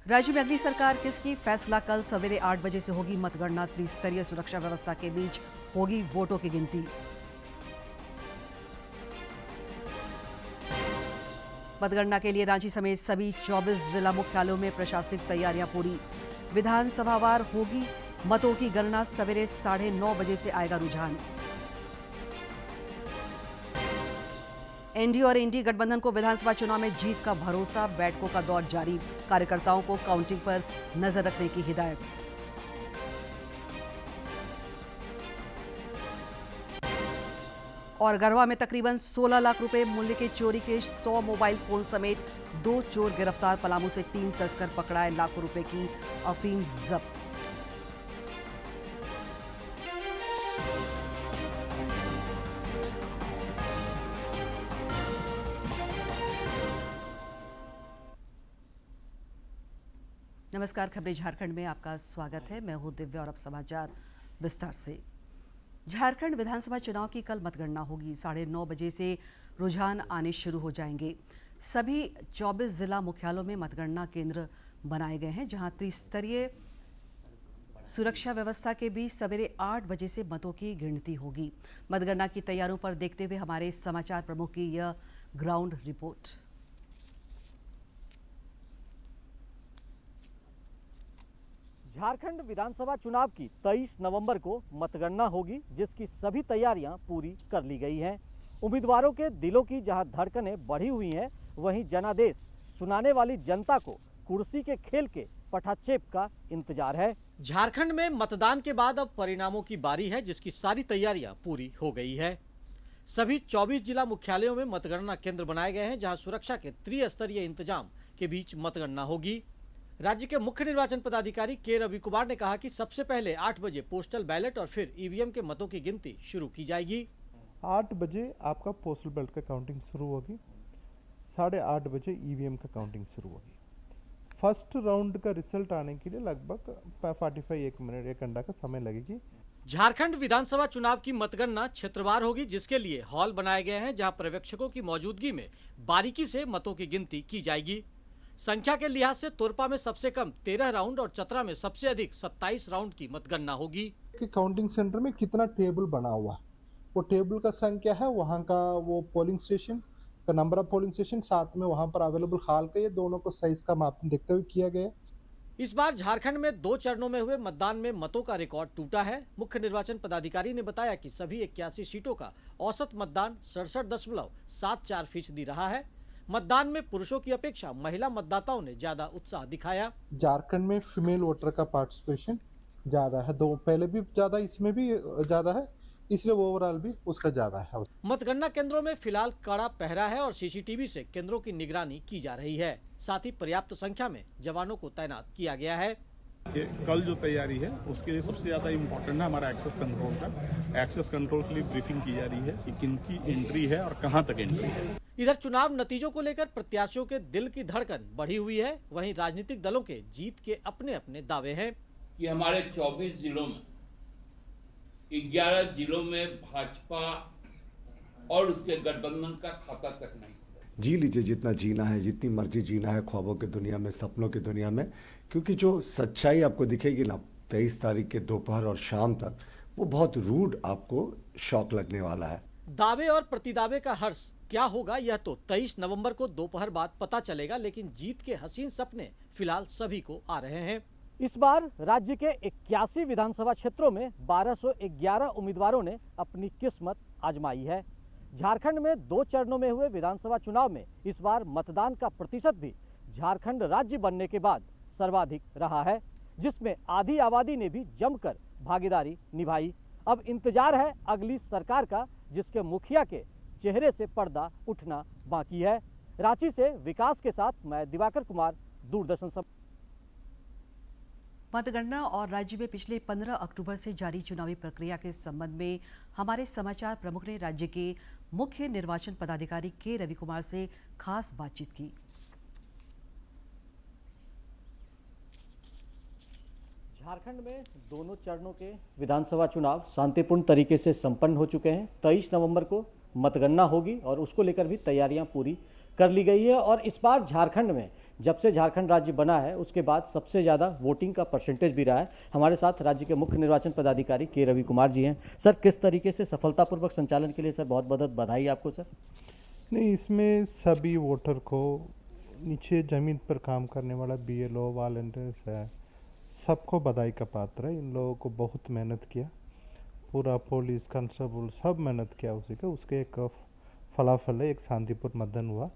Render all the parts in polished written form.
राज्य में अगली सरकार किसकी, फैसला कल सवेरे 8 बजे से होगी मतगणना। त्रिस्तरीय सुरक्षा व्यवस्था के बीच होगी वोटों की गिनती। मतगणना के लिए रांची समेत सभी 24 जिला मुख्यालयों में प्रशासनिक तैयारियां पूरी। विधानसभावार होगी मतों की गणना। सवेरे 9:30 बजे से आएगा रुझान। एनडीए और एनडीए गठबंधन को विधानसभा चुनाव में जीत का भरोसा। बैठकों का दौर जारी। कार्यकर्ताओं को काउंटिंग पर नजर रखने की हिदायत। और गढ़वा में तकरीबन 16 लाख रुपए मूल्य के चोरी के 100 मोबाइल फोन समेत 2 चोर गिरफ्तार। पलामू से 3 तस्कर पकड़ाए। लाखों रुपए की अफीम जब्त। नमस्कार, खबरें झारखंड में आपका स्वागत है। मैं हूं दिव्या और अब समाचार विस्तार से। झारखंड विधानसभा चुनाव की कल मतगणना होगी। 9:30 बजे से रुझान आने शुरू हो जाएंगे। सभी 24 जिला मुख्यालयों में मतगणना केंद्र बनाए गए हैं, जहां त्रिस्तरीय सुरक्षा व्यवस्था के बीच सवेरे 8 बजे से मतों की गिनती होगी। मतगणना की तैयारियों पर देखते हुए हमारे समाचार प्रमुख की यह ग्राउंड रिपोर्ट। झारखंड विधानसभा चुनाव की 23 नवंबर को मतगणना होगी, जिसकी सभी तैयारियां पूरी कर ली गई हैं। उम्मीदवारों के दिलों की जहां धड़कनें बढ़ी हुई हैं, वहीं जनादेश सुनाने वाली जनता को कुर्सी के खेल के पटाक्षेप का इंतजार है। झारखंड में मतदान के बाद अब परिणामों की बारी है, जिसकी सारी तैयारियां पूरी हो गई है। सभी 24 जिला मुख्यालयों में मतगणना केंद्र बनाए गए हैं, जहाँ सुरक्षा के त्रिस्तरीय इंतजाम के बीच मतगणना होगी। राज्य के मुख्य निर्वाचन पदाधिकारी के रवि कुमार ने कहा कि सबसे पहले 8 बजे पोस्टल बैलेट और फिर ईवीएम के मतों की गिनती शुरू की जाएगी। 8 बजे आपका पोस्टल बैलेट का काउंटिंग शुरू होगी। 8:30 बजे ईवीएम का काउंटिंग शुरू होगी। फर्स्ट राउंड का रिजल्ट आने के लिए लगभग 1 घंटा का समय लगेगी। झारखंड विधानसभा चुनाव की मतगणना क्षेत्रवार होगी, जिसके लिए हॉल बनाए गए हैं, जहां पर्यवेक्षकों की मौजूदगी में बारीकी से मतों की गिनती की जाएगी। संख्या के लिहाज से तोरपा में सबसे कम 13 राउंड और चतरा में सबसे अधिक 27 राउंड की मतगणना होगी। कि काउंटिंग सेंटर में कितना टेबल बना हुआ है, वो टेबल का संख्या है, वहाँ का वो पोलिंग स्टेशन का नंबर ऑफ पोलिंग स्टेशन, साथ में वहाँ पर अवेलेबल हाल का, ये दोनों को साइज का मापन देखते हुए किया गया। इस बार झारखंड में 2 चरणों में हुए मतदान में मतों का रिकॉर्ड टूटा है। मुख्य निर्वाचन पदाधिकारी ने बताया कि सभी 81 सीटों का औसत मतदान 67.74% रहा है। मतदान में पुरुषों की अपेक्षा महिला मतदाताओं ने ज्यादा उत्साह दिखाया। झारखंड में फीमेल वोटर का पार्टिसिपेशन ज्यादा है, दो पहले भी ज्यादा, इसमें भी ज्यादा है, इसलिए ओवरऑल भी उसका ज्यादा है। मतगणना केंद्रों में फिलहाल कड़ा पहरा है और सीसीटीवी से केंद्रों की निगरानी की जा रही है। साथ ही पर्याप्त संख्या में जवानों को तैनात किया गया है। कल जो तैयारी है उसके लिए सबसे ज्यादा इम्पोर्टेंट है हमारा एक्सेस कंट्रोल का। एक्सेस कंट्रोल के लिए ब्रीफिंग की जा रही है कि किनकी एंट्री है और कहां तक एंट्री है। इधर चुनाव नतीजों को लेकर प्रत्याशियों के दिल की धड़कन बढ़ी हुई है। वहीं राजनीतिक दलों के जीत के अपने अपने दावे हैं कि हमारे 24 जिलों में 11 जिलों में भाजपा और उसके गठबंधन का खाता तक नहीं। जी लीजिए जितना जीना है, जितनी मर्जी जीना है, ख्वाबों की दुनिया में, सपनों की दुनिया में, क्योंकि जो सच्चाई आपको दिखेगी ना 23 तारीख के दोपहर और शाम तक, वो बहुत रूड आपको शॉक लगने वाला है। दावे और प्रतिदावे का हर्ष क्या होगा, यह तो 23 नवंबर को दोपहर बाद पता चलेगा, लेकिन जीत के हसीन सपने फिलहाल सभी को आ रहे हैं। इस बार राज्य के 81 विधानसभा क्षेत्रों में 1211 उम्मीदवारों ने अपनी किस्मत आजमाई है। झारखंड में 2 चरणों में हुए विधानसभा चुनाव में इस बार मतदान का प्रतिशत भी झारखंड राज्य बनने के बाद सर्वाधिक रहा है, जिसमें आधी आबादी ने भी जमकर भागीदारी निभाई। अब इंतजार है अगली सरकार का, जिसके मुखिया के चेहरे से पर्दा उठना बाकी है। रांची से विकास के साथ मैं दिवाकर कुमार, दूरदर्शन समाचार। मतगणना और राज्य में पिछले 15 अक्टूबर से जारी चुनावी प्रक्रिया के संबंध में हमारे समाचार प्रमुख ने राज्य के मुख्य निर्वाचन पदाधिकारी के रवि कुमार से खास बातचीत की। झारखंड में दोनों चरणों के विधानसभा चुनाव शांतिपूर्ण तरीके से संपन्न हो चुके हैं। 23 नवंबर को मतगणना होगी और उसको लेकर भी तैयारियां पूरी कर ली गई है। और इस बार झारखंड में जब से झारखंड राज्य बना है उसके बाद सबसे ज़्यादा वोटिंग का परसेंटेज भी रहा है। हमारे साथ राज्य के मुख्य निर्वाचन पदाधिकारी के रवि कुमार जी हैं। सर, किस तरीके से सफलतापूर्वक संचालन के लिए सर बहुत बहुत बधाई आपको सर। नहीं, इसमें सभी वोटर को नीचे ज़मीन पर काम करने वाला BLO वॉलंटियर्स है, सबको बधाई का पात्र है। इन लोगों को बहुत मेहनत किया, पूरा पुलिस कांस्टेबल सब मेहनत किया उसी का, उसके एक फलाफल है। एक शांतिपूर्ण मतदान हुआ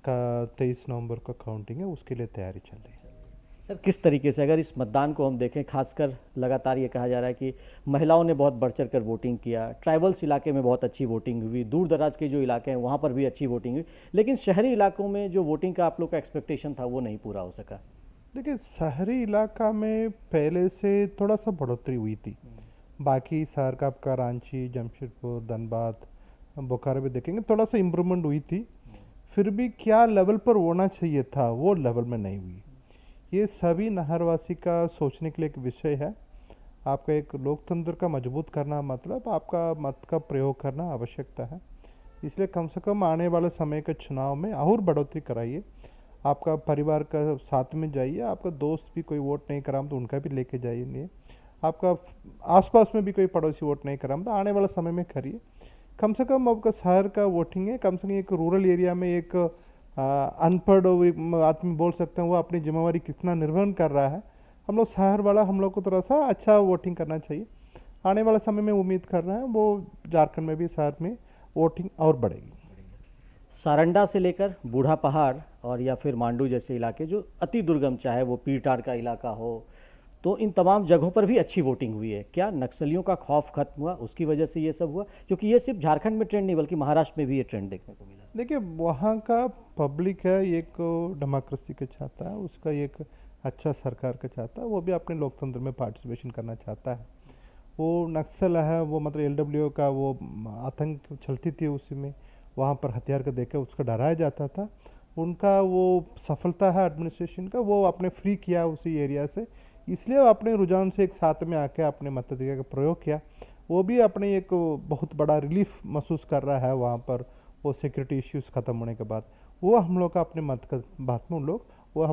का 23 नवंबर को काउंटिंग है, उसके लिए तैयारी चल रही है। सर, किस तरीके से अगर इस मतदान को हम देखें, खासकर लगातार ये कहा जा रहा है कि महिलाओं ने बहुत बढ़ चढ़ कर वोटिंग किया, ट्राइबल्स इलाके में बहुत अच्छी वोटिंग हुई, दूर दराज के जो इलाके हैं वहाँ पर भी अच्छी वोटिंग हुई, लेकिन शहरी इलाकों में जो वोटिंग का आप लोग का एक्सपेक्टेशन था वो नहीं पूरा हो सका। देखिए, शहरी इलाका में पहले से थोड़ा सा बढ़ोतरी हुई थी। बाकी शहर का आपका रांची, जमशेदपुर, धनबाद, बोकारो भी देखेंगे थोड़ा सा इम्प्रूवमेंट हुई थी। फिर भी क्या लेवल पर होना चाहिए था वो लेवल में नहीं हुई। ये सभी नहरवासी का सोचने के लिए एक विषय है। आपका एक लोकतंत्र का मजबूत करना मतलब आपका मत का प्रयोग करना आवश्यकता है। इसलिए कम से कम आने वाले समय के चुनाव में और बढ़ोतरी कराइए। आपका परिवार का साथ में जाइए, आपका दोस्त भी कोई वोट नहीं करा तो उनका भी लेके जाइए। नहीं, आपका आसपास में भी कोई पड़ोसी वोट नहीं करा तो आने वाला समय में करिए। कम से कम आपका शहर का वोटिंग है, कम से कम एक रूरल एरिया में एक अनपढ़ आदमी बोल सकते हैं वो अपनी जिम्मेवारी कितना निर्वहन कर रहा है। हम लोग शहर वाला हम लोग को थोड़ा सा अच्छा वोटिंग करना चाहिए। आने वाला समय में उम्मीद कर रहे हैं वो झारखंड में भी शहर में वोटिंग और बढ़ेगी। सारंडा से लेकर बूढ़ा पहाड़ और या फिर मांडू जैसे इलाके जो अति दुर्गम, चाहे वो पीरटार का इलाका हो, तो इन तमाम जगहों पर भी अच्छी वोटिंग हुई है। क्या नक्सलियों का खौफ खत्म हुआ, उसकी वजह से ये सब हुआ? क्योंकि ये सिर्फ झारखंड में ट्रेंड नहीं बल्कि महाराष्ट्र में भी ये ट्रेंड देखने को मिला। देखिए, वहाँ का पब्लिक है एक डेमोक्रेसी का चाहता है, उसका एक अच्छा सरकार का चाहता है, वो भी अपने लोकतंत्र में पार्टिसिपेशन करना चाहता है। वो नक्सल है वो मतलब LWO का वो आतंक चलती थी उसी में, वहाँ पर हथियार का देकर उसका डराया जाता था। उनका वो सफलता है एडमिनिस्ट्रेशन का, वो आपने फ्री किया उसी एरिया से, इसलिए वो अपने रुझान से एक साथ में आके अपने मताधिकार का प्रयोग किया। वो भी अपने एक बहुत बड़ा रिलीफ महसूस कर रहा है वहाँ पर, वो सिक्योरिटी इश्यूज ख़त्म होने के बाद। वो हम लोग का अपने मत का बात में हम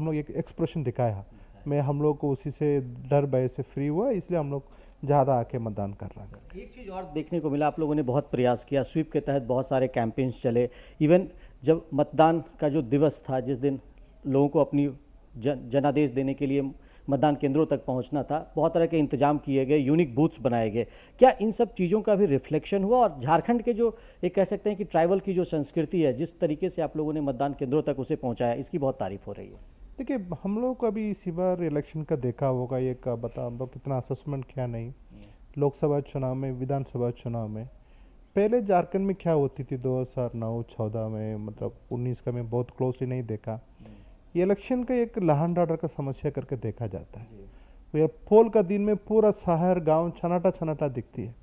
लोग एक एक्सप्रेशन दिखाया। मैं हम लोग को उसी से डर भय से फ्री हुआ, इसलिए हम लोग ज़्यादा आके मतदान कर रहा है। एक चीज़ और देखने को मिला, आप लोगों ने बहुत प्रयास किया, स्वीप के तहत बहुत सारे कैंपेन्स चले। इवन जब मतदान का जो दिवस था, जिस दिन लोगों को अपनी जनादेश देने के लिए मतदान केंद्रों तक पहुंचना था, बहुत तरह के इंतजाम किए गए, यूनिक बूथ्स बनाए गए। क्या इन सब चीज़ों का भी रिफ्लेक्शन हुआ? और झारखंड के जो एक कह सकते हैं कि ट्राइबल की जो संस्कृति है, जिस तरीके से आप लोगों ने मतदान केंद्रों तक उसे पहुंचाया, इसकी बहुत तारीफ हो रही है। देखिए, हम लोग को अभी इसी बार इलेक्शन का देखा होगा, ये का बता हम लोग कितना असेसमेंट किया नहीं। लोकसभा चुनाव में, विधानसभा चुनाव में पहले झारखंड में क्या होती थी 2009-14 में, मतलब 19 का मैं बहुत क्लोजली नहीं देखा। ये इलेक्शन का एक लैंड ऑर्डर का समस्या करके देखा जाता है। ये पोल का दिन में पूरा शहर गांव छनाटा छनाटा दिखती है।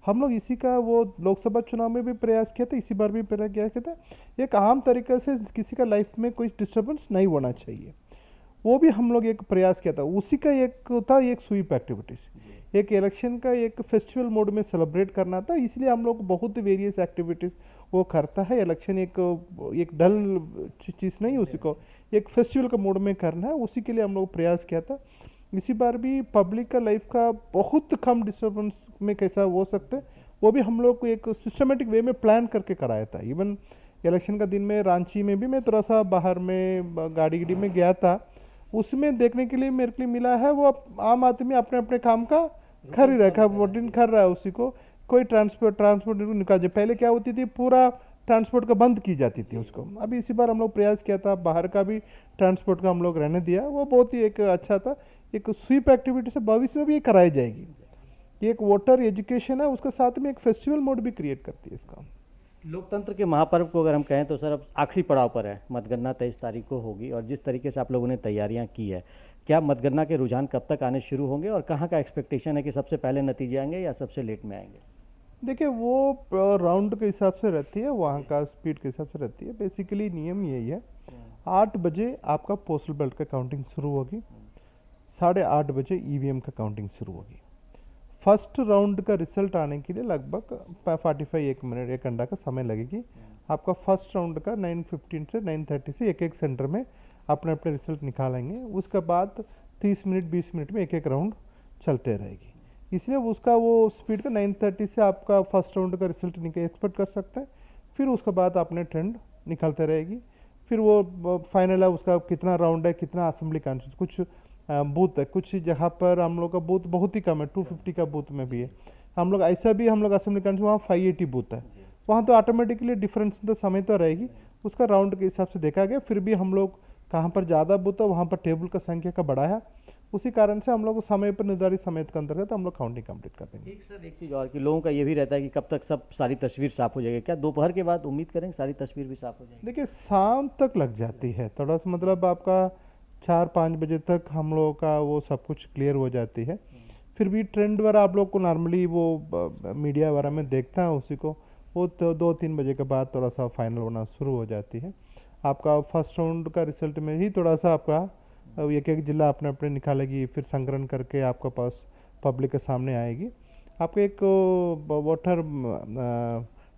हम लोग इसी का वो लोकसभा चुनाव में भी प्रयास किया था, इसी बार भी प्रयास किया था। एक आम तरीके से किसी का लाइफ में कोई डिस्टर्बेंस नहीं होना चाहिए, वो भी हम लोग एक प्रयास किया था। उसी का एक था एक स्वीप एक्टिविटीज़, एक इलेक्शन का एक फेस्टिवल मोड में सेलिब्रेट करना था। इसलिए हम लोग बहुत वेरियस एक्टिविटीज़ वो करता है। इलेक्शन एक डल चीज़ नहीं, उसी को एक फेस्टिवल का मोड में करना है, उसी के लिए हम लोग प्रयास किया था। इसी बार भी पब्लिक का लाइफ का बहुत कम डिस्टर्बेंस में कैसा हो सकता है, वो भी हम लोग को एक सिस्टमेटिक वे में प्लान करके कराया था। इवन इलेक्शन का दिन में रांची में भी मैं थोड़ा सा बाहर में गाड़ी में गया था, उसमें देखने के लिए मेरे को मिला है वो आम आदमी अपने अपने काम का कर ही रखा, वोटिंग कर रहा है। उसी को कोई ट्रांसपोर्ट निकाल, पहले क्या होती थी पूरा ट्रांसपोर्ट का बंद की जाती थी उसको। अभी इसी बार हम लोग प्रयास किया था, बाहर का भी ट्रांसपोर्ट का हम लोग रहने दिया, वो बहुत ही एक अच्छा था। एक स्वीप एक्टिविटी से भविष्य में भी ये कराई जाएगी। ये एक वोटर एजुकेशन है, उसके साथ में एक फेस्टिवल मोड भी क्रिएट करती है इसका। लोकतंत्र के महापर्व को अगर हम कहें तो सर अब आखिरी पड़ाव पर है, मतगणना 23 तारीख को होगी और जिस तरीके से आप लोगों ने तैयारियां की है, क्या मतगणना के रुझान कब तक आने शुरू होंगे और कहाँ का एक्सपेक्टेशन है कि सबसे पहले नतीजे आएंगे या सबसे लेट में आएंगे? देखिए, वो राउंड के हिसाब से रहती है, वहाँ का स्पीड के हिसाब से रहती है। बेसिकली नियम यही है, 8 बजे आपका पोस्टल बैलेट का काउंटिंग शुरू होगी। 8:30 बजे ईवीएम का काउंटिंग शुरू होगी। फर्स्ट राउंड का रिजल्ट आने के लिए लगभग 45 1 मिनट 1 घंटा का समय लगेगी। आपका फर्स्ट राउंड का 9:15 से 9:30 से एक सेंटर में अपने अपने रिजल्ट निकालेंगे। उसके बाद 30 मिनट 20 मिनट में एक राउंड चलते रहेगी। इसलिए उसका वो स्पीड का 9:30 से आपका फर्स्ट राउंड का रिजल्ट एक्सपेक्ट कर सकते हैं। फिर उसके बाद अपने ट्रेंड निकलते रहेगी। फिर वो फाइनल है उसका कितना राउंड है, कितना असेंबली कॉन्स्टिट्यूंसी, कुछ बूथ है, कुछ जगह पर हम लोग का बूथ बहुत ही कम है, 250 का बूथ में भी है। हम लोग ऐसा भी हम लोग असेंबली कॉन्स्टिट्यूंसी वहाँ 580 बूथ है, वहाँ तो ऑटोमेटिकली डिफरेंस तो समय तो रहेगी, उसका राउंड के हिसाब से देखा गया। फिर भी हम लोग कहाँ पर ज़्यादा बूथ है वहाँ पर टेबल का संख्या का बढ़ाया, उसी कारण से हम लोग समय पर निर्धारित समय के अंतर्गत हम लोग काउंटिंग कंप्लीट कर देंगे। एक चीज़ और कि लोगों का ये भी रहता है कि कब तक सब सारी तस्वीर साफ हो जाएगी, क्या दोपहर के बाद उम्मीद करेंगे सारी तस्वीर भी साफ हो जाएगी? देखिए शाम तक लग जाती है थोड़ा सा, मतलब आपका 4-5 बजे तक हम लोगों का वो सब कुछ क्लियर हो जाती है। फिर भी ट्रेंड वगैरह आप लोग को नॉर्मली वो मीडिया वगैरह में देखता है उसी को, वो तो 2-3 बजे के बाद थोड़ा सा फाइनल होना शुरू हो जाती है। आपका फर्स्ट राउंड का रिजल्ट में ही थोड़ा सा आपका एक एक जिला अपने अपने निकालेगी, फिर संग्रहण करके आपके पास पब्लिक के सामने आएगी। आपका एक वोटर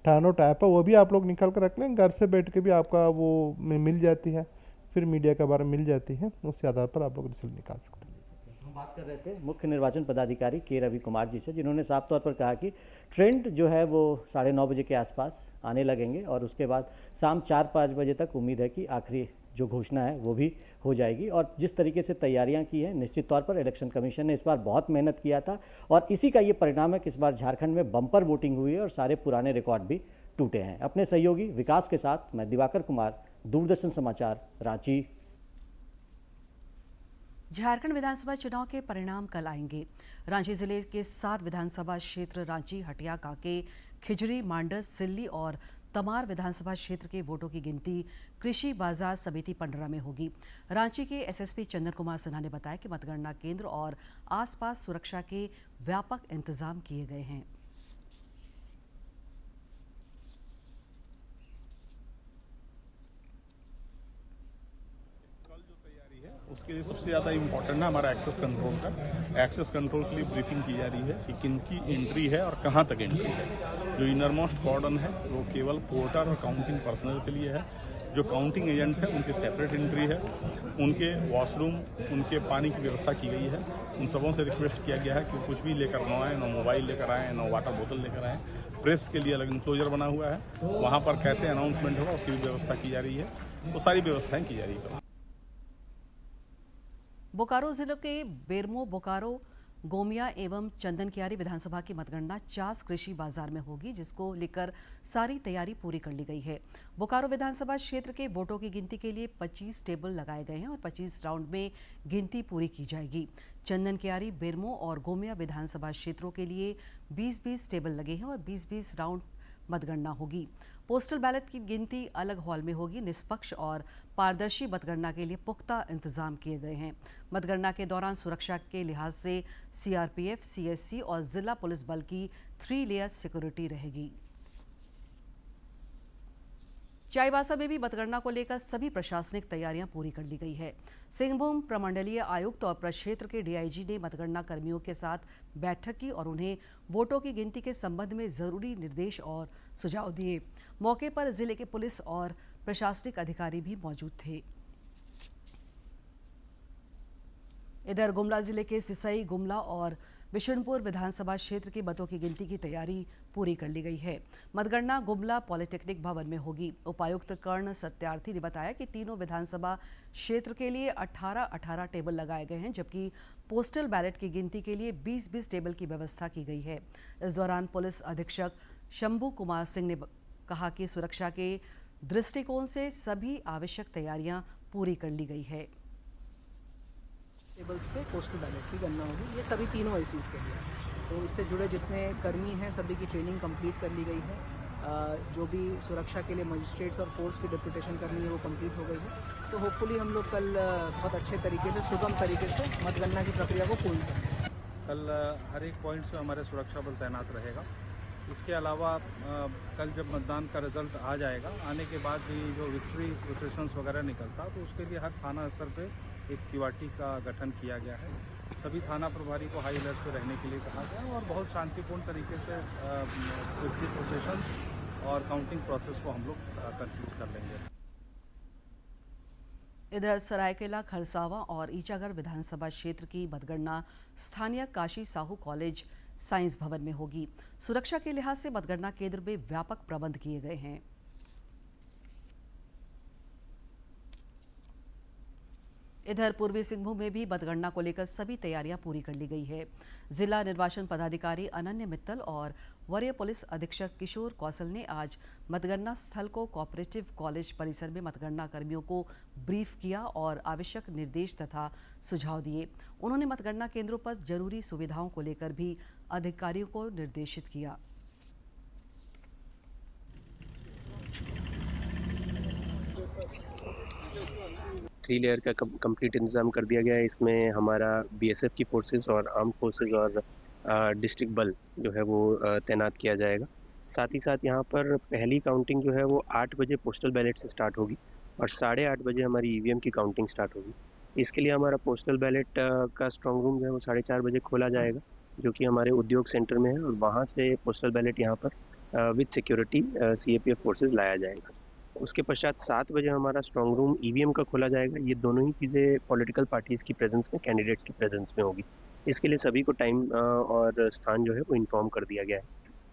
टर्नआउट ऐप है, वो भी आप लोग निकाल कर रख लें, घर से बैठ के भी आपका वो मिल जाती है, फिर मीडिया के बारे में मिल जाती है, उसके आधार पर आप लोग रिजल्ट निकाल सकते हैं। हम बात कर रहे थे मुख्य निर्वाचन पदाधिकारी के रवि कुमार जी से, जिन्होंने साफ तौर पर कहा कि ट्रेंड जो है वो 9:30 बजे के आसपास आने लगेंगे और उसके बाद शाम 4-5 बजे तक उम्मीद है कि आखिरी जो घोषणा है वो भी हो जाएगी। और जिस तरीके से तैयारियां की हैं, निश्चित तौर पर इलेक्शन कमीशन ने इस बार बहुत मेहनत किया था और इसी का ये परिणाम है कि इस बार झारखंड में बम्पर वोटिंग हुई है और सारे पुराने रिकॉर्ड भी टूटे हैं। अपने सहयोगी विकास के साथ मैं दिवाकर कुमार, दूरदर्शन समाचार, रांची। झारखंड विधानसभा चुनाव के परिणाम कल आएंगे। रांची जिले के 7 विधानसभा क्षेत्र रांची, हटिया, कांके, खिजड़ी, मांडर, सिल्ली और तमार विधानसभा क्षेत्र के वोटों की गिनती कृषि बाजार समिति पंडरा में होगी। रांची के एसएसपी चंदन कुमार सिन्हा ने बताया कि मतगणना केंद्र और आसपास सुरक्षा के व्यापक इंतजाम किए गए हैं। उसके लिए सबसे ज़्यादा इम्पोर्टेंट है हमारा एक्सेस कंट्रोल का। एक्सेस कंट्रोल के लिए ब्रीफिंग की जा रही है कि किन की एंट्री है और कहाँ तक एंट्री है। जो इनरमोस्ट कॉर्डन है वो केवल पोर्टर और काउंटिंग पर्सनल के लिए है। जो काउंटिंग एजेंट्स हैं उनके सेपरेट एंट्री है, उनके वॉशरूम, उनके पानी की व्यवस्था की गई है। उन सबों से रिक्वेस्ट किया गया है कि कुछ भी लेकर न आए, न मोबाइल लेकर आए, न वाटर बोतल लेकर आए। प्रेस के लिए अलग इंक्लोजर बना हुआ है, वहाँ पर कैसे अनाउंसमेंट होगा उसकी भी व्यवस्था की जा रही है। तो सारी व्यवस्थाएँ की जा रही है। बोकारो जिले के बेरमो, बोकारो, गोमिया एवं चंदनकियारी विधानसभा की मतगणना चास कृषि बाजार में होगी, जिसको लेकर सारी तैयारी पूरी कर ली गई है। बोकारो विधानसभा क्षेत्र के वोटों की गिनती के लिए 25 टेबल लगाए गए हैं और 25 राउंड में गिनती पूरी की जाएगी। चंदनकियारी, बेरमो और गोमिया विधानसभा क्षेत्रों के लिए 20-20 टेबल लगे हैं और 20-20 राउंड मतगणना होगी। पोस्टल बैलेट की गिनती अलग हॉल में होगी। निष्पक्ष और पारदर्शी मतगणना के लिए पुख्ता इंतजाम किए गए हैं। मतगणना के दौरान सुरक्षा के लिहाज से सीआरपीएफ, सीएससी और जिला पुलिस बल की 3 लेयर सिक्योरिटी रहेगी। चाईबासा में भी मतगणना को लेकर सभी प्रशासनिक तैयारियां पूरी कर ली गई है। सिंहभूम प्रमंडलीय आयुक्त और प्रक्षेत्र के डीआईजी ने मतगणना कर्मियों के साथ बैठक की और उन्हें वोटों की गिनती के संबंध में जरूरी निर्देश और सुझाव दिए। मौके पर जिले के पुलिस और प्रशासनिक अधिकारी भी मौजूद थे। इधर गुमला जिले के सिसई, गुमला और बिशुनपुर विधानसभा क्षेत्र की मतों की गिनती की तैयारी पूरी कर ली गई है। मतगणना गुमला पॉलिटेक्निक भवन में होगी। उपायुक्त कर्ण सत्यार्थी ने बताया कि तीनों विधानसभा क्षेत्र के लिए 18-18 टेबल लगाए गए हैं, जबकि पोस्टल बैलेट की गिनती के लिए 20-20 टेबल की व्यवस्था की गई है। इस दौरान पुलिस अधीक्षक शंभू कुमार सिंह ने कहा कि सुरक्षा के दृष्टिकोण से सभी आवश्यक तैयारियां पूरी कर ली गई है। टेबल्स पे पोस्टल बैलेट की गणना होगी। ये सभी तीनों एसीज के लिए, तो इससे जुड़े जितने कर्मी हैं सभी की ट्रेनिंग कंप्लीट कर ली गई है। जो भी सुरक्षा के लिए मजिस्ट्रेट्स और फोर्स की डिप्यूटेशन करनी है वो कंप्लीट हो गई है। तो होपफुली हम लोग कल बहुत अच्छे तरीके से, सुगम तरीके से मतगणना की प्रक्रिया को पूर्ण करेंगे। कल हर एक पॉइंट से हमारे सुरक्षा बल तैनात रहेगा। इसके अलावा कल जब मतदान का रिजल्ट आ जाएगा, आने के बाद भी जो विक्ट्री प्रोसेशंस वगैरह निकलता तो उसके लिए हर थाना स्तर पे एक क्यूआरटी का गठन किया गया है। सभी थाना प्रभारी को हाई अलर्ट पर रहने के लिए कहा गया और बहुत शांतिपूर्ण तरीके से प्रोसेशंस और काउंटिंग प्रोसेस को हम लोग कंप्लीट कर लेंगे। इधर सरायकेला, खरसावां और ईचागढ़ विधानसभा क्षेत्र की मतगणना स्थानीय काशी साहू कॉलेज साइंस भवन में होगी। सुरक्षा के लिहाज से मतगणना केंद्र में व्यापक प्रबंध किए गए हैं। इधर पूर्वी सिंहभूम में भी मतगणना को लेकर सभी तैयारियां पूरी कर ली गई है। जिला निर्वाचन पदाधिकारी अनन्य मित्तल और वरीय पुलिस अधीक्षक किशोर कौशल ने आज मतगणना स्थल को कोऑपरेटिव कॉलेज परिसर में मतगणना कर्मियों को ब्रीफ किया और आवश्यक निर्देश तथा सुझाव दिए। उन्होंने मतगणना केंद्रों पर जरूरी सुविधाओं को लेकर भी अधिकारियों को निर्देशित किया। थ्री लेयर का कंप्लीट इंतज़ाम कर दिया गया है। इसमें हमारा बीएसएफ की फोर्सेस और आर्म फोर्सेस और डिस्ट्रिक्ट बल जो है वो तैनात किया जाएगा। साथ ही साथ यहाँ पर पहली काउंटिंग जो है वो 8 बजे पोस्टल बैलेट से स्टार्ट होगी और 8:30 बजे हमारी ईवीएम की काउंटिंग स्टार्ट होगी। इसके लिए हमारा पोस्टल बैलेट का स्ट्रॉन्ग रूम जो है वो 4:30 बजे खोला जाएगा, जो कि हमारे उद्योग सेंटर में है, और वहाँ से पोस्टल बैलेट यहाँ पर विद सिक्योरिटी सीएपीएफ फोर्सेज लाया जाएगा। उसके पश्चात 7 बजे हमारा स्ट्रॉन्ग रूम ईवीएम का खोला जाएगा। ये दोनों ही चीज़ें पॉलिटिकल पार्टीज़ की प्रेजेंस में, कैंडिडेट्स की प्रेजेंस में होगी। इसके लिए सभी को टाइम और स्थान जो है वो इन्फॉर्म कर दिया गया है।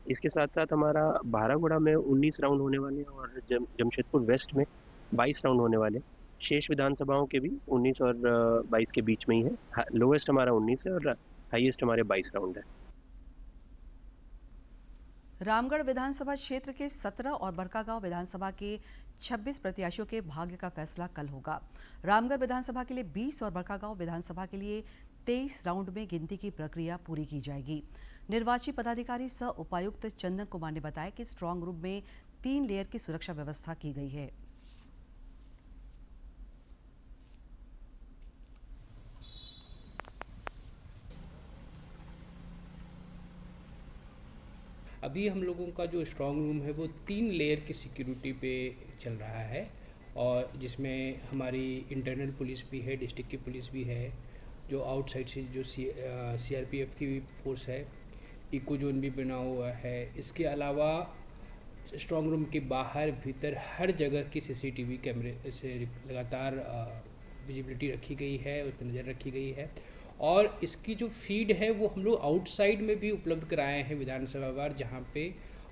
इसके साथ साथ हमारा बारागुड़ा में 19 राउंड होने वाले हैं और जमशेदपुर वेस्ट में 22 राउंड होने वाले हैं। शेष विधानसभाओं के भी 19 और 22 के बीच में ही है। लोएस्ट हमारा 19 है और हाईएस्ट हमारे 22 राउंड है। रामगढ़ विधानसभा क्षेत्र के 17 और बड़कागांव विधानसभा के 26 प्रत्याशियों के भाग्य का फैसला कल होगा। रामगढ़ विधानसभा के लिए 20 और बड़कागांव विधानसभा के लिए 23 राउंड में गिनती की प्रक्रिया पूरी की जाएगी। निर्वाची पदाधिकारी सह उपायुक्त चंदन कुमार ने बताया कि स्ट्रांग रूम में 3 लेयर की सुरक्षा व्यवस्था की गई है। अभी हम लोगों का जो स्ट्रांग रूम है वो 3 लेयर की सिक्योरिटी पे चल रहा है, और जिसमें हमारी इंटरनल पुलिस भी है, डिस्ट्रिक्ट की पुलिस भी है, जो आउटसाइड से जो सीआरपीएफ की भी फोर्स है, इको जोन भी बना हुआ है। इसके अलावा स्ट्रांग रूम के बाहर भीतर हर जगह की सीसीटीवी कैमरे से लगातार विजिबिलिटी रखी गई है, उस पर नज़र रखी गई है। और इसकी जो फीड है वो हम लोग आउटसाइड में भी उपलब्ध कराए हैं विधानसभा वार, जहाँ पे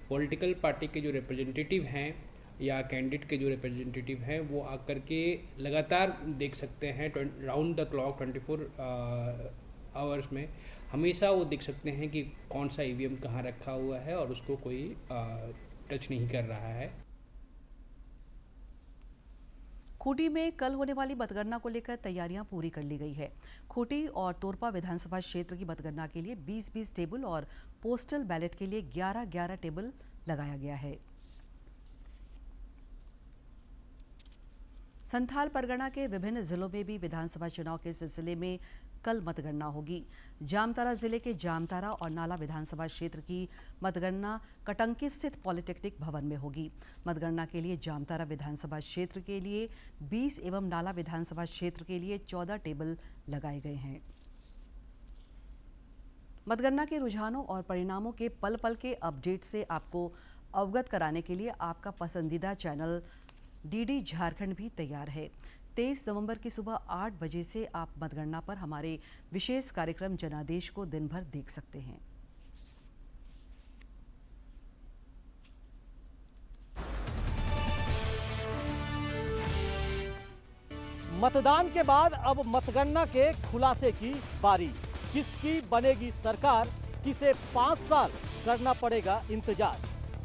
पॉलिटिकल पार्टी के जो रिप्रेजेंटेटिव हैं या कैंडिडेट के जो रिप्रेजेंटेटिव हैं वो आकर के लगातार देख सकते हैं। राउंड द क्लॉक 24 आवर्स में हमेशा वो देख सकते हैं कि कौन सा ईवीएम कहाँ रखा हुआ है और उसको कोई टच नहीं कर रहा है। खूंटी में कल होने वाली मतगणना को लेकर तैयारियां पूरी कर ली गई है। खूंटी और तोरपा विधानसभा क्षेत्र की मतगणना के लिए 20-20 टेबल और पोस्टल बैलेट के लिए 11-11 टेबल लगाया गया है। संथाल परगना के विभिन्न जिलों में भी विधानसभा चुनाव के सिलसिले में कल मतगणना होगी। जामताड़ा जिले के जामताड़ा और नाला विधानसभा क्षेत्र की मतगणना कटंकी स्थित पॉलिटेक्निक भवन में होगी। मतगणना के लिए जामताड़ा विधानसभा क्षेत्र के लिए 20 एवं नाला विधानसभा क्षेत्र के लिए 14 टेबल लगाए गए हैं। मतगणना के रुझानों और परिणामों के पल पल के अपडेट से आपको अवगत कराने के लिए आपका पसंदीदा चैनल डीडी झारखंड भी तैयार है। 23 नवंबर की सुबह 8 बजे से आप मतगणना पर हमारे विशेष कार्यक्रम जनादेश को दिन भर देख सकते हैं। मतदान के बाद अब मतगणना के खुलासे की बारी। किसकी बनेगी सरकार, किसे 5 साल करना पड़ेगा इंतजार,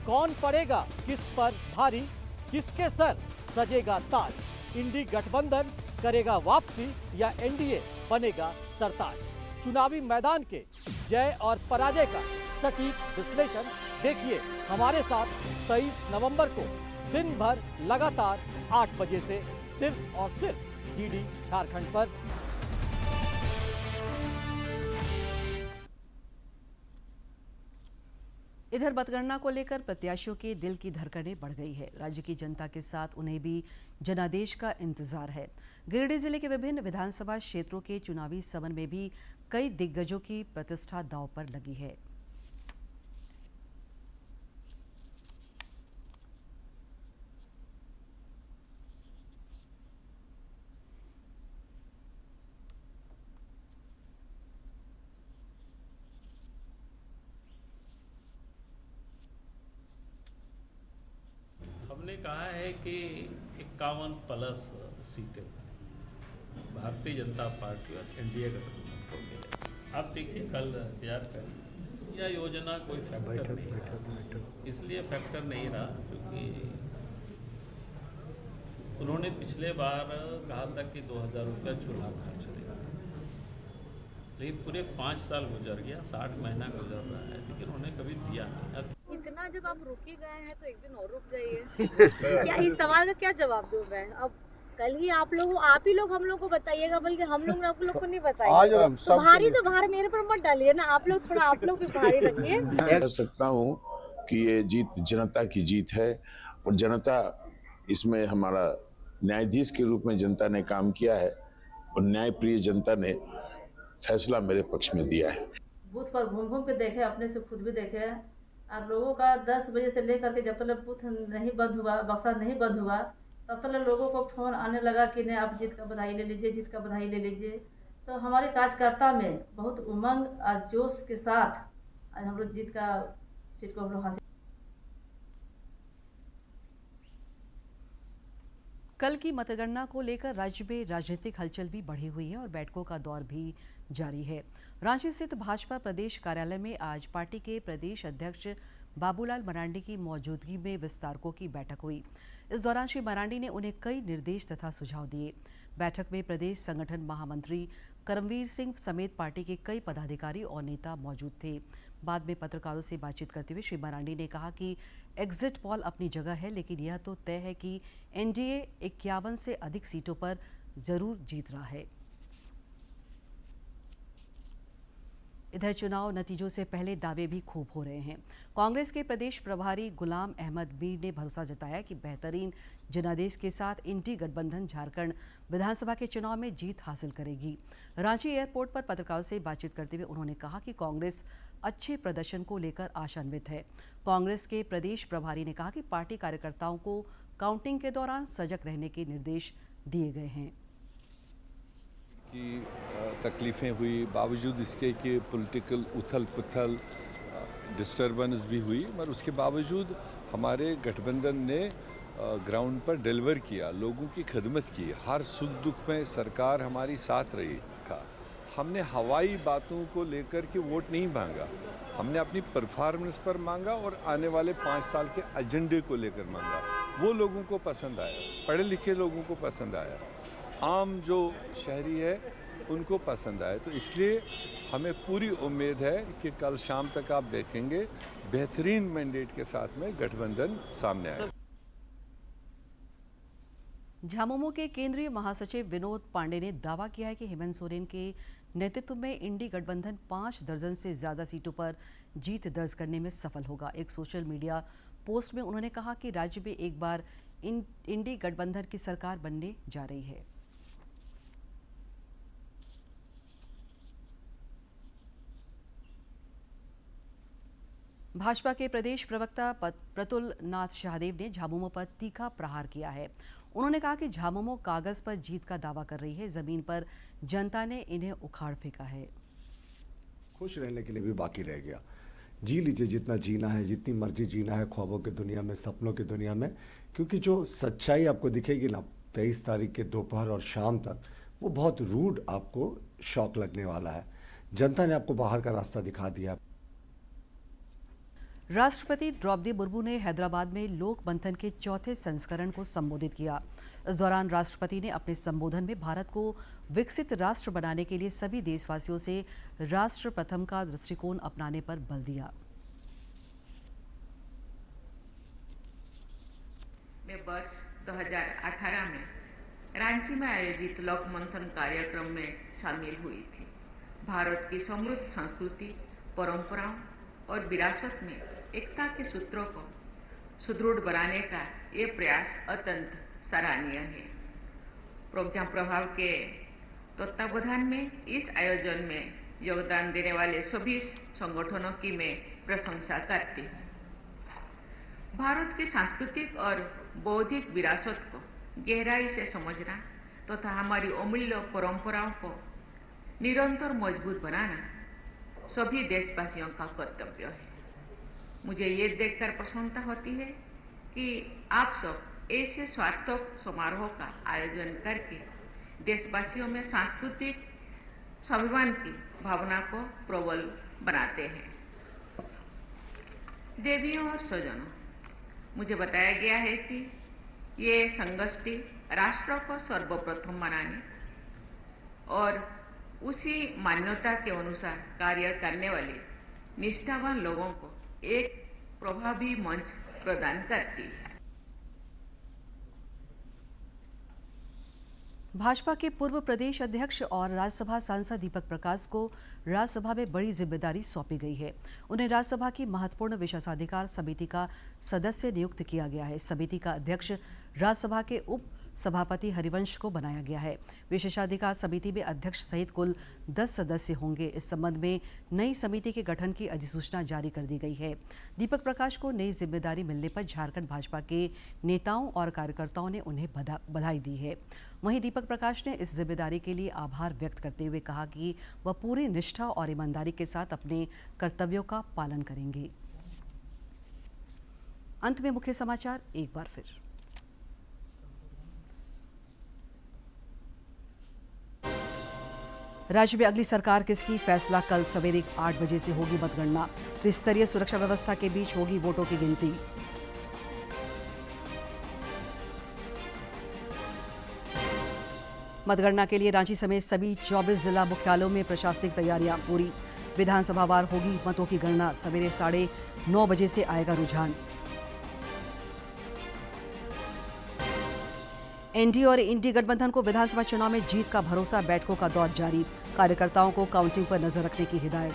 कौन पड़ेगा किस पर भारी, किसके सर सजेगा ताज, इंडी गठबंधन करेगा वापसी या एनडीए बनेगा सरताज। चुनावी मैदान के जय और पराजय का सटीक विश्लेषण देखिए हमारे साथ 23 नवंबर को दिन भर लगातार 8 बजे से सिर्फ और सिर्फ डीडी झारखंड पर। इधर मतगणना को लेकर प्रत्याशियों के दिल की धड़कनें बढ़ गई है। राज्य की जनता के साथ उन्हें भी जनादेश का इंतजार है। गिरिडीह जिले के विभिन्न विधानसभा क्षेत्रों के चुनावी समर में भी कई दिग्गजों की प्रतिष्ठा दांव पर लगी है। हमने कहा है कि 51 प्लस सीटें भारतीय जनता पार्टी और एनडीए गठबंधन को मिले। अब देखिए कल तैयार कर यह योजना कोई फैक्टर नहीं रहा, इसलिए फैक्टर नहीं रहा क्योंकि उन्होंने पिछले बार कहा था कि 2000 रुपया चुनाव खर्च देगा, लेकिन पूरे 5 साल गुजर गया, 60 महीना गुजर रहा है, लेकिन उन्होंने कभी दिया नहीं। इतना जब आप रुक ही गए हैं तो एक दिन और रुक जाइए। क्या इस सवाल का क्या जवाब दूं मैं? अब कल ही आप ही लोग हम लोग को बताइएगा, बल्कि हम लोग आप लोग को नहीं बताइए। तो भारी तो भार मेरे पर मत डालिए ना, आप लोग भी भारी रखिए। कह सकता हूँ कि ये जीत जनता की जीत है और जनता इसमें हमारा न्यायाधीश के रूप में जनता ने काम किया है और न्यायप्रिय जनता ने फैसला मेरे पक्ष में दिया है। बूथ पर घूम घूम के देखे, अपने से खुद भी देखे। आप लोगों का 10 बजे से लेकर के जब तक बूथ नहीं बंद हुआ, बक्सा नहीं बंद हुआ, तब तक लोगों को फोन आने लगा कि नहीं आप जीत का बधाई ले लीजिए, जीत का बधाई ले लीजिए। तो हमारे कार्यकर्ता में बहुत उमंग और जोश के साथ आज हम लोग जीत का सीट को हम लोग हासिल। कल की मतगणना को लेकर राज्य में राजनीतिक हलचल भी बढ़ी हुई है और बैठकों का दौर भी जारी है। रांची स्थित भाजपा प्रदेश कार्यालय में आज पार्टी के प्रदेश अध्यक्ष बाबूलाल मरांडी की मौजूदगी में विस्तारकों की बैठक हुई। इस दौरान श्री मरांडी ने उन्हें कई निर्देश तथा सुझाव दिए। बैठक में प्रदेश संगठन महामंत्री करमवीर सिंह समेत पार्टी के कई पदाधिकारी और नेता मौजूद थे। बाद में पत्रकारों से बातचीत करते हुए श्री मरांडी ने कहा कि एग्जिट पोल अपनी जगह है, लेकिन यह तो तय है कि एनडीए 51 से अधिक सीटों पर जरूर जीत रहा है। इधर चुनाव नतीजों से पहले दावे भी खूब हो रहे हैं। कांग्रेस के प्रदेश प्रभारी गुलाम अहमद मीर ने भरोसा जताया कि बेहतरीन जनादेश के साथ इंडी गठबंधन झारखंड विधानसभा के चुनाव में जीत हासिल करेगी। रांची एयरपोर्ट पर पत्रकारों से बातचीत करते हुए उन्होंने कहा कि कांग्रेस अच्छे प्रदर्शन को लेकर आशान्वित है। कांग्रेस के प्रदेश प्रभारी ने कहा कि पार्टी कार्यकर्ताओं को काउंटिंग के दौरान सजग रहने के निर्देश दिए गए हैं। की तकलीफ़ें हुई, बावजूद इसके कि पॉलिटिकल उथल पुथल डिस्टर्बेंस भी हुई, मगर उसके बावजूद हमारे गठबंधन ने ग्राउंड पर डिलीवर किया, लोगों की खिदमत की, हर सुख दुख में सरकार हमारी साथ रही का। हमने हवाई बातों को लेकर के वोट नहीं मांगा, हमने अपनी परफॉर्मेंस पर मांगा और आने वाले 5 साल के एजेंडे को लेकर मांगा। वो लोगों को पसंद आया, पढ़े लिखे लोगों को पसंद आया, आम जो शहरी है उनको पसंद आए। तो इसलिए हमें पूरी उम्मीद है कि कल शाम तक आप देखेंगे बेहतरीन मैंडेट के साथ में गठबंधन सामने आए। झामुमो के केंद्रीय महासचिव विनोद पांडे ने दावा किया है कि हेमंत सोरेन के नेतृत्व में इंडी गठबंधन 5 दर्जन से ज्यादा सीटों पर जीत दर्ज करने में सफल होगा। एक सोशल मीडिया पोस्ट में उन्होंने कहा कि राज्य में एक बार इंडी गठबंधन की सरकार बनने जा रही है। भाजपा के प्रदेश प्रवक्ता प्रतुल नाथ शाहदेव ने झामुमो पर तीखा प्रहार किया है। उन्होंने कहा कि झामुमो कागज पर जीत का दावा कर रही है, जमीन पर जनता ने इन्हें उखाड़ फेंका है। खुश रहने के लिए भी बाकी रह गया। जी लीजिए जितना जीना है, जितनी मर्जी जीना है, ख्वाबों की दुनिया में, सपनों की दुनिया में, क्योंकि जो सच्चाई आपको दिखेगी ना 23 तारीख के दोपहर और शाम तक, वो बहुत रूड आपको शॉक लगने वाला है। जनता ने आपको बाहर का रास्ता दिखा दिया। राष्ट्रपति द्रौपदी मुर्मू ने हैदराबाद में लोक मंथन के 4थे संस्करण को संबोधित किया। इस दौरान राष्ट्रपति ने अपने संबोधन में भारत को विकसित राष्ट्र बनाने के लिए सभी देशवासियों से राष्ट्र प्रथम का दृष्टिकोण अपनाने पर बल दिया। मैं वर्ष 2018 में रांची में आयोजित लोक मंथन कार्यक्रम में शामिल हुई थी। भारत की समृद्ध संस्कृति, परंपराओं और विरासत में एकता के सूत्रों को सुदृढ़ बनाने का ये प्रयास अत्यंत सराहनीय है। प्रज्ञा प्रभाव के तत्वावधान में इस आयोजन में योगदान देने वाले सभी संगठनों की मैं प्रशंसा करती हूँ। भारत की सांस्कृतिक और बौद्धिक विरासत को गहराई से समझना तथा हमारी अमूल्य परंपराओं को निरंतर मजबूत बनाना सभी देशवासियों का कर्तव्य है। मुझे ये देखकर प्रसन्नता होती है कि आप सब ऐसे सार्थक समारोह का आयोजन करके देशवासियों में सांस्कृतिक स्वाभिमान की भावना को प्रबल बनाते हैं। देवियों और स्वजनों, मुझे बताया गया है कि ये संगोष्ठी राष्ट्र को सर्वप्रथम बनाने और उसी मान्यता के अनुसार कार्य करने वाले निष्ठावान लोगों को एक प्रभावी मंच प्रदान करती है। भाजपा के पूर्व प्रदेश अध्यक्ष और राज्यसभा सांसद दीपक प्रकाश को राज्यसभा में बड़ी जिम्मेदारी सौंपी गई है। उन्हें राज्यसभा की महत्वपूर्ण विशेषाधिकार समिति का सदस्य नियुक्त किया गया है। समिति का अध्यक्ष राज्यसभा के उप सभापति हरिवंश को बनाया गया है। विशेषाधिकार समिति में अध्यक्ष सहित कुल 10 सदस्य होंगे। इस संबंध में नई समिति के गठन की अधिसूचना जारी कर दी गई है। दीपक प्रकाश को नई जिम्मेदारी मिलने पर झारखंड भाजपा के नेताओं और कार्यकर्ताओं ने उन्हें बधाई दी है। वहीं दीपक प्रकाश ने इस जिम्मेदारी के लिए आभार व्यक्त करते हुए कहा कि वह पूरी निष्ठा और ईमानदारी के साथ अपने कर्तव्यों का पालन करेंगे। अंत में मुख्य समाचार एक बार फिर। राज्य में अगली सरकार किसकी, फैसला कल सवेरे 8 बजे से होगी मतगणना। त्रिस्तरीय सुरक्षा व्यवस्था के बीच होगी वोटों की गिनती। मतगणना के लिए रांची समेत सभी 24 जिला मुख्यालयों में प्रशासनिक तैयारियां पूरी। विधानसभावार होगी मतों की गणना। सवेरे 9:30 बजे से आएगा रुझान। एनडीए और इंडी गठबंधन को विधानसभा चुनाव में जीत का भरोसा, बैठकों का दौर जारी। कार्यकर्ताओं को काउंटिंग पर नजर रखने की हिदायत।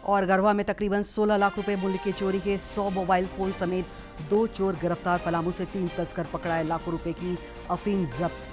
और गढ़वा में तकरीबन 16 लाख रुपए मूल्य के चोरी के 100 मोबाइल फोन समेत 2 चोर गिरफ्तार। पलामू से 3 तस्कर पकड़ाए, लाखों रुपए की अफीम जब्त।